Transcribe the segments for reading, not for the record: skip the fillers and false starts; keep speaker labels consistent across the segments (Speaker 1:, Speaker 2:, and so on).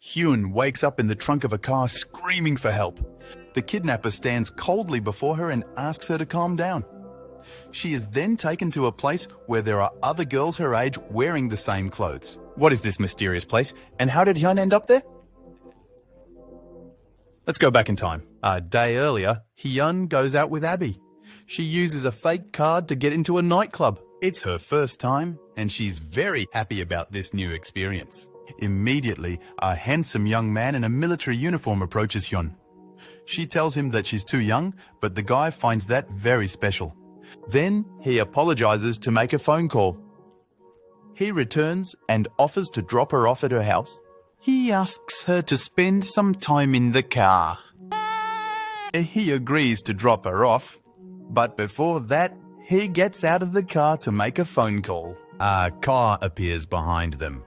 Speaker 1: Hyun wakes up in the trunk of a car screaming for help. The kidnapper stands coldly before her and asks her to calm down. She is then taken to a place where there are other girls her age wearing the same clothes. What is this mysterious place, and how did Hyun end up there? Let's go back in time. A day earlier, Hyun goes out with Abby. She uses a fake card to get into a nightclub. It's her first time, and she's very happy about this new experience. Immediately, a handsome young man in a military uniform approaches Hyun. She tells him that she's too young, but the guy finds that very special. Then he apologizes to make a phone call. He returns and offers to drop her off at her house. He asks her to spend some time in the car. He agrees to drop her off, but before that, he gets out of the car to make a phone call. A car appears behind them.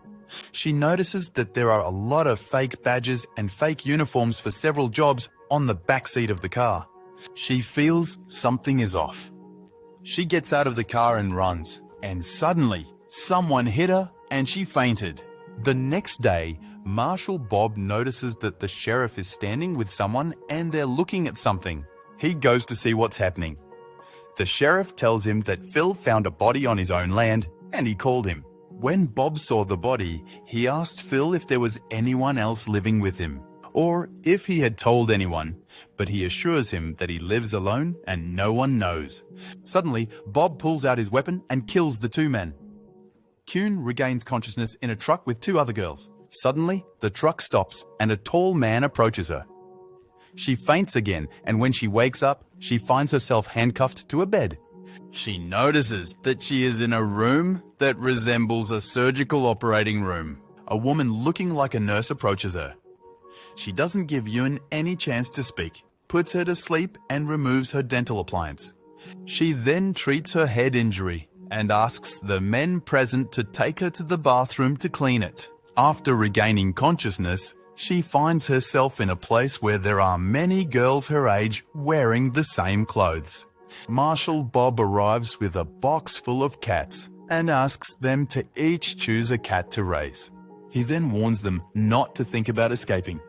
Speaker 1: She notices that there are a lot of fake badges and fake uniforms for several jobs on the back seat of the car. She feels something is off. She gets out of the car and runs, and suddenly, someone hit her and she fainted. The next day, Marshal Bob notices that the sheriff is standing with someone and they're looking at something. He goes to see what's happening. The sheriff tells him that Phil found a body on his own land and he called him. When Bob saw the body, he asked Phil if there was anyone else living with him, or if he had told anyone, but he assures him that he lives alone and no one knows. Suddenly, Bob pulls out his weapon and kills the two men. Kyun regains consciousness in a truck with two other girls. Suddenly, the truck stops and a tall man approaches her. She faints again, and when she wakes up, she finds herself handcuffed to a bed. She notices that she is in a room that resembles a surgical operating room. A woman looking like a nurse approaches her. She doesn't give Yoon any chance to speak, puts her to sleep and removes her dental appliance. She then treats her head injury and asks the men present to take her to the bathroom to clean it. After regaining consciousness, she finds herself in a place where there are many girls her age wearing the same clothes. Marshal Bob arrives with a box full of cats and asks them to each choose a cat to raise. He then warns them not to think about escaping,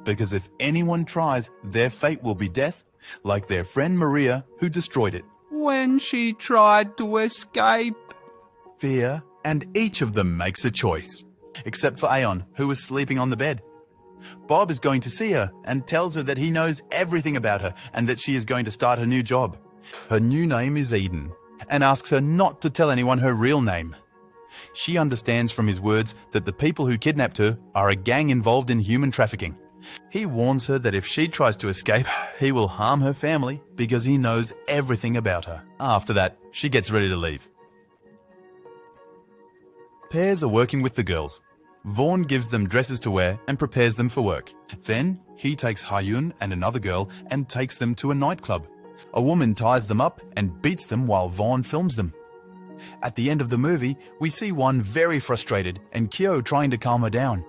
Speaker 1: because if anyone tries, their fate will be death, like their friend Maria, who destroyed it. When she tried to escape, fear, and each of them makes a choice, except for Aeon, who was sleeping on the bed. Bob is going to see her and tells her that he knows everything about her and that she is going to start a new job. Her new name is Eden, and asks her not to tell anyone her real name. She understands from his words that the people who kidnapped her are a gang involved in human trafficking. He warns her that if she tries to escape, he will harm her family because he knows everything about her. After that, she gets ready to leave. Pairs are working with the girls. Vaughn gives them dresses to wear and prepares them for work. Then, he takes Hyun and another girl and takes them to a nightclub. A woman ties them up and beats them while Vaughn films them. At the end of the movie, we see one very frustrated and Kyo trying to calm her down.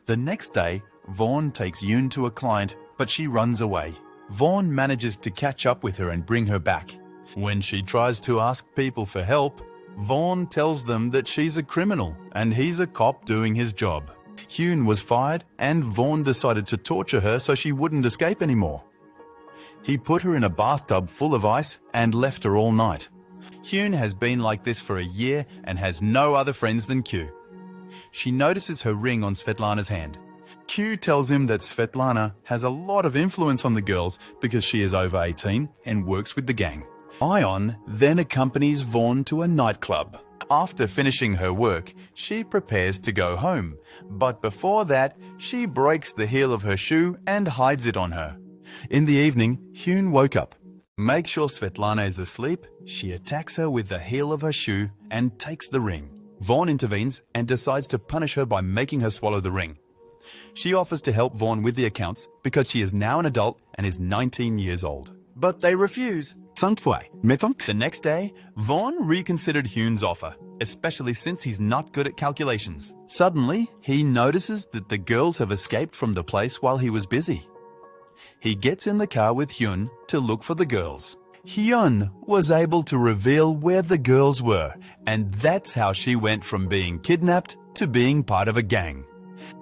Speaker 1: The next day, Vaughn takes Yoon to a client, but she runs away. Vaughn manages to catch up with her and bring her back. When she tries to ask people for help, Vaughn tells them that she's a criminal and he's a cop doing his job. Hyun was fired and Vaughn decided to torture her so she wouldn't escape anymore. He put her in a bathtub full of ice and left her all night. Hyun has been like this for a year and has no other friends than Q. She notices her ring on Svetlana's hand. Q tells him that Svetlana has a lot of influence on the girls because she is over 18 and works with the gang. Ion then accompanies Vaughn to a nightclub. After finishing her work, she prepares to go home, but before that, she breaks the heel of her shoe and hides it on her. In the evening, Hyun woke up. Make sure Svetlana is asleep, she attacks her with the heel of her shoe and takes the ring. Vaughn intervenes and decides to punish her by making her swallow the ring. She offers to help Vaughn with the accounts because she is now an adult and is 19 years old. But they refuse. The next day, Vaughn reconsidered Hyun's offer, especially since he's not good at calculations. Suddenly, he notices that the girls have escaped from the place while he was busy. He gets in the car with Hyun to look for the girls. Hyun was able to reveal where the girls were, and that's how she went from being kidnapped to being part of a gang.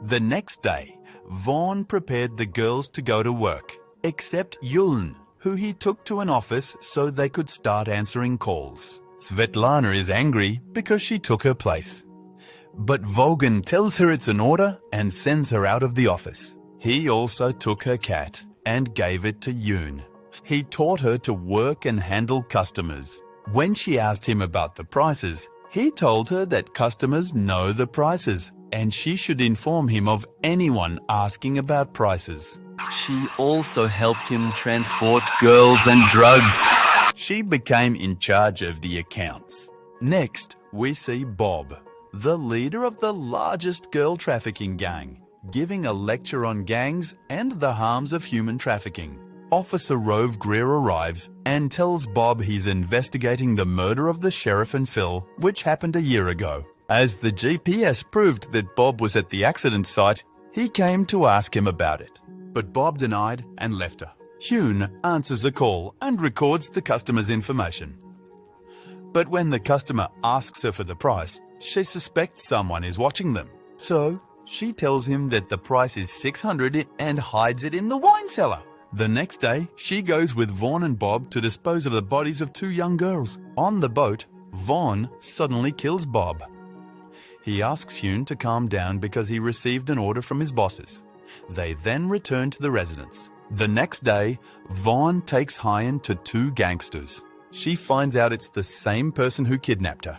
Speaker 1: The next day, Vaughn prepared the girls to go to work, except Yuln, who he took to an office so they could start answering calls. Svetlana is angry because she took her place. But Vogan tells her it's an order and sends her out of the office. He also took her cat and gave it to Yoon. He taught her to work and handle customers. When she asked him about the prices, he told her that customers know the prices and she should inform him of anyone asking about prices.
Speaker 2: She also helped him transport girls and drugs.
Speaker 1: She became in charge of the accounts. Next, we see Bob, the leader of the largest girl trafficking gang, giving a lecture on gangs and the harms of human trafficking. Officer Rove Greer arrives and tells Bob he's investigating the murder of the sheriff and Phil, which happened a year ago. As the GPS proved that Bob was at the accident site, he came to ask him about it. But Bob denied and left her. Hyun answers a call and records the customer's information. But when the customer asks her for the price, she suspects someone is watching them. So she tells him that the price is $600 and hides it in the wine cellar. The next day, she goes with Vaughn and Bob to dispose of the bodies of 2 young girls. On the boat, Vaughn suddenly kills Bob. He asks Hyun to calm down because he received an order from his bosses. They then return to the residence. The next day, Vaughn takes Hyun to 2 gangsters. She finds out it's the same person who kidnapped her.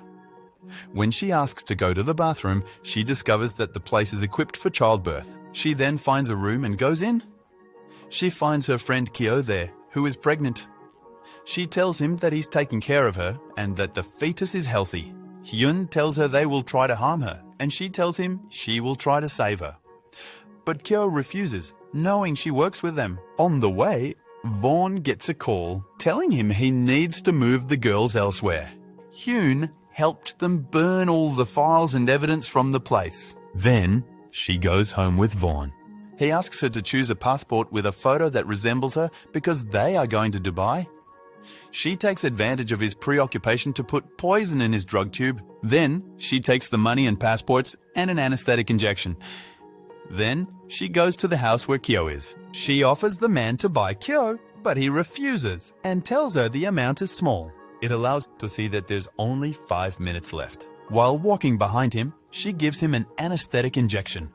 Speaker 1: When she asks to go to the bathroom, she discovers that the place is equipped for childbirth. She then finds a room and goes in. She finds her friend Kyo there, who is pregnant. She tells him that he's taking care of her and that the fetus is healthy. Hyun tells her they will try to harm her, and she tells him she will try to save her. But Kyo refuses, knowing she works with them. On the way, Vaughn gets a call telling him he needs to move the girls elsewhere. Hyun helped them burn all the files and evidence from the place. Then she goes home with Vaughn. He asks her to choose a passport with a photo that resembles her because they are going to Dubai. She takes advantage of his preoccupation to put poison in his drug tube. Then she takes the money and passports and an anesthetic injection. Then she goes to the house where Kyo is. She offers the man to buy Kyo, but he refuses and tells her the amount is small. It allows to see that there's only 5 minutes left. While walking behind him, she gives him an anesthetic injection.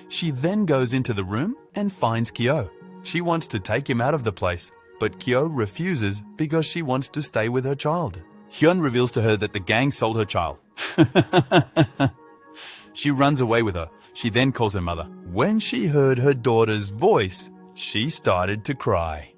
Speaker 1: She then goes into the room and finds Kyo. She wants to take him out of the place, but Kyo refuses because she wants to stay with her child. Hyun reveals to her that the gang sold her child. She runs away with her. She then calls her mother. When she heard her daughter's voice, she started to cry.